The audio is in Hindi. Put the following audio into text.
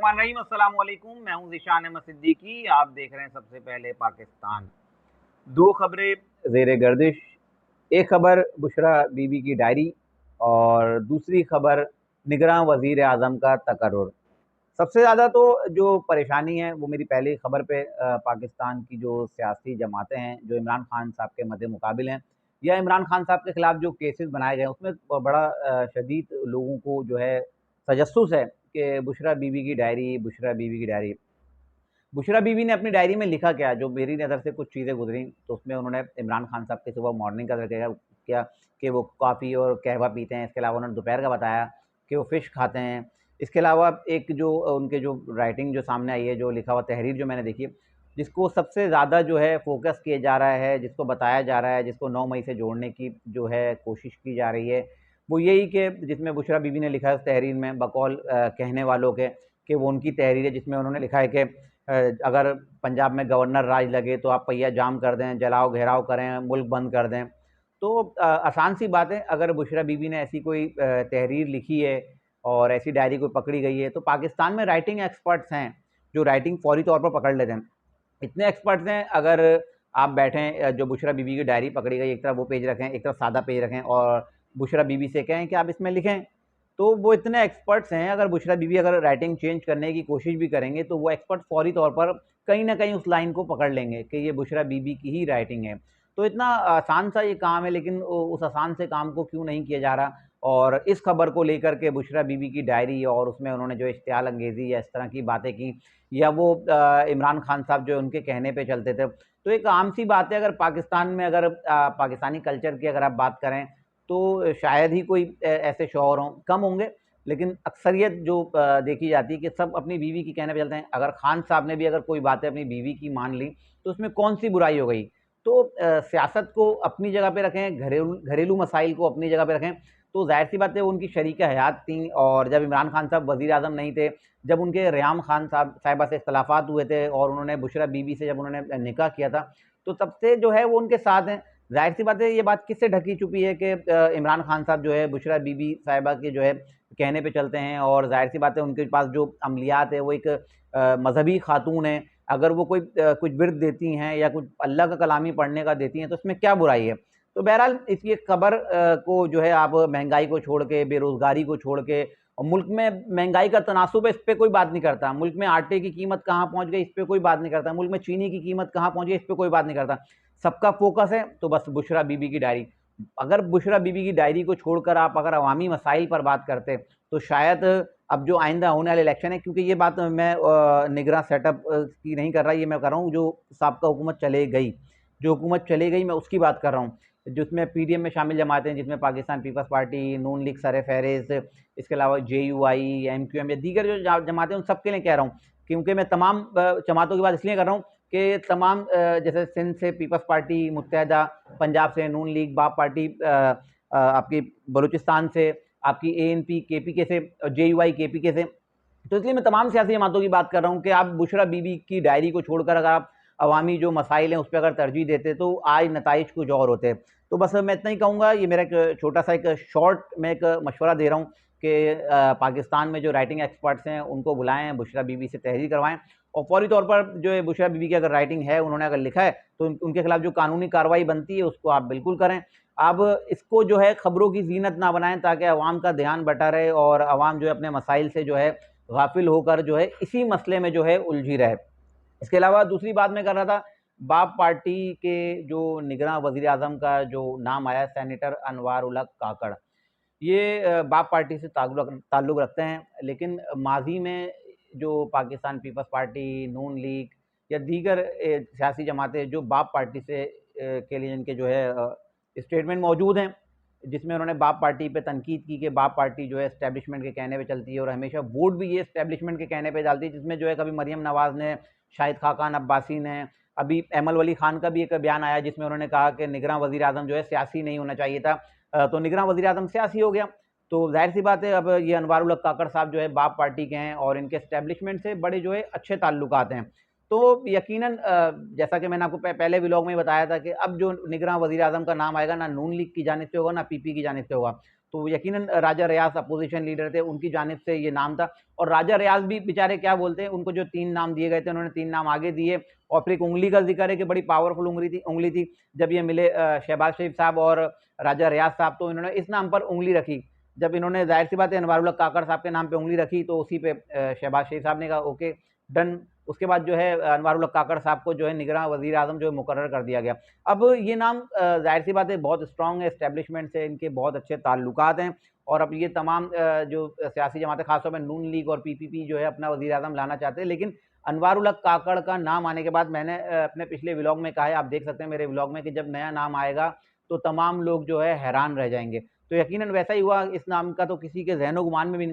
बिस्मिल्लाहिर्रहमानिर्रहीम, अस्सलाम वालेकुम। मैं हूं ज़ीशान अहमद सिद्दीकी। आप देख रहे हैं सबसे पहले पाकिस्तान। दो खबरें ज़ेर गर्दिश। एक खबर बुशरा बीबी की डायरी और दूसरी खबर निगरां वज़ीर आज़म का तकर्रुर। सबसे ज़्यादा तो जो परेशानी है वो मेरी पहली खबर पे पाकिस्तान की जो सियासी जमातें हैं जो इमरान खान साहब के मद्दे मुकाबिल हैं या इमरान खान साहब के खिलाफ जो केसेस बनाए गए हैं उसमें बड़ा शदीद लोगों को जो है तजस्सुस है कि बुशरा बीबी की डायरी, बुशरा बीबी की डायरी। बुशरा बीवी ने अपनी डायरी में लिखा क्या, जो मेरी नज़र से कुछ चीज़ें गुजरी, तो उसमें उन्होंने इमरान खान साहब के सुबह मॉर्निंग का ज़िक्र किया कि वो कॉफ़ी और कहवा पीते हैं। इसके अलावा उन्होंने दोपहर का बताया कि वो फ़िश खाते हैं। इसके अलावा एक जो उनके जो राइटिंग जो सामने आई है, जो लिखा हुआ तहरीर जो मैंने देखी, जिसको सबसे ज़्यादा जो है फ़ोकस किया जा रहा है, जिसको बताया जा रहा है, जिसको 9 मई से जोड़ने की जो है कोशिश की जा रही है, वो यही कि जिसमें बुशरा बीवी ने लिखा है उस तहरीर में बकौल कहने वालों के कि वो उनकी तहरीर है, जिसमें उन्होंने लिखा है कि अगर पंजाब में गवर्नर राज लगे तो आप पहिया जाम कर दें, जलाओ घेराव करें, मुल्क बंद कर दें। तो आसान सी बात है, अगर बुशरा बीबी ने ऐसी कोई तहरीर लिखी है और ऐसी डायरी कोई पकड़ी गई है, तो पाकिस्तान में राइटिंग एक्सपर्ट्स हैं जो राइटिंग फौरी तौर पर पकड़ लेते हैं। इतने एक्सपर्ट्स हैं, अगर आप बैठें जो बुशरा बीबी की डायरी पकड़ी गई, एक तरफ वो पेज रखें, एक तरफ सादा पेज रखें और बुशरा बीबी से कहें कि आप इसमें लिखें, तो वो इतने एक्सपर्ट्स हैं, अगर बुशरा बीबी अगर राइटिंग चेंज करने की कोशिश भी करेंगे तो वो एक्सपर्ट फौरी तौर पर कहीं ना कहीं उस लाइन को पकड़ लेंगे कि ये बुशरा बीबी की ही राइटिंग है। तो इतना आसान सा ये काम है, लेकिन उस आसान से काम को क्यों नहीं किया जा रहा। और इस खबर को लेकर के बुशरा बीबी की डायरी और उसमें उन्होंने जो इश्तियाल अंगेज़ी या इस तरह की बातें की, या वो इमरान खान साहब जो उनके कहने पे चलते थे, तो एक आम सी बात है, अगर पाकिस्तान में अगर पाकिस्तानी कल्चर की अगर आप बात करें तो शायद ही कोई ऐसे शौहर हों, कम होंगे, लेकिन अक्सरियत जो देखी जाती है कि सब अपनी बीवी की कहने पे चलते हैं। अगर खान साहब ने भी अगर कोई बातें अपनी बीवी की मान ली तो उसमें कौन सी बुराई हो गई। तो सियासत को अपनी जगह पे रखें, घरेलू मसाइल को अपनी जगह पे रखें। तो जाहिर सी बात है, वो उनकी शरीका हयात थी, और जब इमरान खान साहब वज़ीर आज़म नहीं थे, जब उनके रियाम खान साहिबा से इख्तलाफात हुए थे और उन्होंने बुशरा बीबी से जब उन्होंने निकाह किया था, तो तब से जो है वो उनके साथ हैं। जाहिर सी बात है, ये बात किससे ढकी छुपी है कि इमरान खान साहब जो है बुशरा बीबी साहिबा के जो है कहने पे चलते हैं, और जाहिर सी बात है उनके पास जो अमलियात है वो एक मजहबी खातून है। अगर वो कोई कुछ विर्द देती हैं या कुछ अल्लाह का कलामी पढ़ने का देती हैं तो इसमें क्या बुराई है। तो बहरहाल इसकी खबर को जो है आप महंगाई को छोड़ के, बेरोजगारी को छोड़ के, और मुल्क में महंगाई का तनासुब है, इस पर कोई बात नहीं करता। मुल्क में आटे की कीमत कहाँ पहुंच गई, इस पर कोई बात नहीं करता। मुल्क में चीनी की कीमत कहाँ पहुंच गई, इस पर कोई बात नहीं करता। सबका फोकस है तो बस बुशरा बीबी की डायरी। अगर बुशरा बीबी की डायरी को छोड़कर आप अगर अवामी मसाइल पर बात करते तो शायद अब जो आइंदा होने वाले इलेक्शन है, क्योंकि ये बात मैं निगरां सेटअप की नहीं कर रहा, ये मैं कर रहा हूँ जो साबका हुकूमत चले गई, जो हुकूमत चले गई मैं उसकी बात कर रहा हूँ, जिसमें पीडीएम में शामिल जमातें हैं, जिसमें पाकिस्तान पीपल्स पार्टी, नून लीग सर फहरिस्त, इसके अलावा जेयूआई, एमक्यूएम या दीगर जो जमातें, उन सबके लिए कह रहा हूँ, क्योंकि मैं तमाम जमातों की बात इसलिए कर रहा हूँ कि तमाम जैसे सिंध से पीपल्स पार्टी मुत्तहदा, पंजाब से नून लीग बाप पार्टी, आपकी बलूचिस्तान से आपकी एएनपी केपीके से, जेयूआई केपीके से, तो इसलिए मैं तमाम सियासी जमातों की बात कर रहा हूँ कि आप बुशरा बीबी की डायरी को छोड़कर अगर आप अवामी जो मसाइल हैं उस पर अगर तरजीह देते तो आज नताइज कुछ और होते। तो बस मैं इतना ही कहूँगा, ये मेरा एक छोटा सा एक शॉर्ट मैं एक मशवरा दे रहा हूँ कि पाकिस्तान में जो राइटिंग एक्सपर्ट्स हैं उनको बुलाएं, बुशरा बीबी से तहरीर करवाएं, और फौरी तौर पर जो है बुशरा बीबी की अगर राइटिंग है, उन्होंने अगर लिखा है, तो उनके खिलाफ जो कानूनी कार्रवाई बनती है उसको आप बिल्कुल करें। अब इसको जो है खबरों की जीनत ना बनाएं, ताकि अवाम का ध्यान बटा रहे और अवाम जो है अपने मसाइल से जो है गाफिल होकर जो है इसी मसले में जो है उलझी रहे। इसके अलावा दूसरी बात मैं कर रहा था, बाप पार्टी के जो निगरां वजीर आजम का जो नाम आया, सेनेटर अनवार उल हक काकड़, ये बाप पार्टी से ताल्लुक़ रखते हैं, लेकिन माजी में जो पाकिस्तान पीपल्स पार्टी, नून लीग या दीगर सियासी जमातें जो बाप पार्टी से के लिए इनके जो है स्टेटमेंट मौजूद हैं, जिसमें उन्होंने बाप पार्टी पे तनकीद की कि बाप पार्टी जो है एस्टेब्लिशमेंट के कहने पे चलती है और हमेशा वोट भी ये एस्टेब्लिशमेंट के कहने पे डालती है, जिसमें जो है कभी मरियम नवाज़ ने, शाहिद खाकान अब्बासी ने, अभी अहमद वली खान का भी एक बयान आया जिसमें उन्होंने कहा कि निगरां वज़ीर आज़म जो है सियासी नहीं होना चाहिए था, तो निगरां वज़ीर आज़म सियासी हो गया। तो जाहिर सी बात है, अब ये अनवार उल हक काकड़ साहब जो है बाप पार्टी के हैं और इनके एस्टेब्लिशमेंट से बड़े जो है अच्छे ताल्लुकात हैं। तो यकीनन जैसा कि मैंने आपको पहले व्लॉग में बताया था कि अब जो निगरां वज़ीर आज़म का नाम आएगा, ना नून लीग की जानिब से होगा, ना पीपी की जानिब से होगा। तो यकीनन राजा रियाज अपोजिशन लीडर थे, उनकी जानिब से ये नाम था। और राजा रियाज भी बेचारे क्या बोलते हैं, उनको जो 3 नाम दिए गए थे, उन्होंने 3 नाम आगे दिए। और फिर एक उंगली का ज़िक्र है कि बड़ी पावरफुल उंगली थी। जब ये मिले शहबाज शरीफ साहब और राजा रियाज साहब, तो इन्होंने इस नाम पर उंगली रखी। जब इन्होंने ज़ाहिर-सी बात है अनवारुल हक काकड़ साहब के नाम पे उंगली रखी, तो उसी पे शहबाज शरीफ साहब ने कहा ओके डन। उसके बाद जो है अनवारुल हक काकड़ साहब को जो है निगरान वज़ीर-ए-आज़म जो है मुकर्रर कर दिया गया। अब ये नाम ज़ाहिर-सी बात है बहुत स्ट्रॉन्ग है, एस्टेब्लिशमेंट से इनके बहुत अच्छे ताल्लुकात हैं। और अब ये तमाम जो सियासी जमातें ख़ास तौर पे नून लीग और पीपीपी जो है अपना वज़ीर-ए-आज़म लाना चाहते हैं। लेकिन अनवारुल हक काकड़ का नाम आने के बाद मैंने अपने पिछले व्लॉग में कहा है, आप देख सकते हैं मेरे व्लॉग में, कि जब नया नाम आएगा तो तमाम लोग जो है हैरान रह जाएँगे। तो यकीनन वैसा ही हुआ, इस नाम का तो किसी के ज़हन-ओ-गुमान में भी नहीं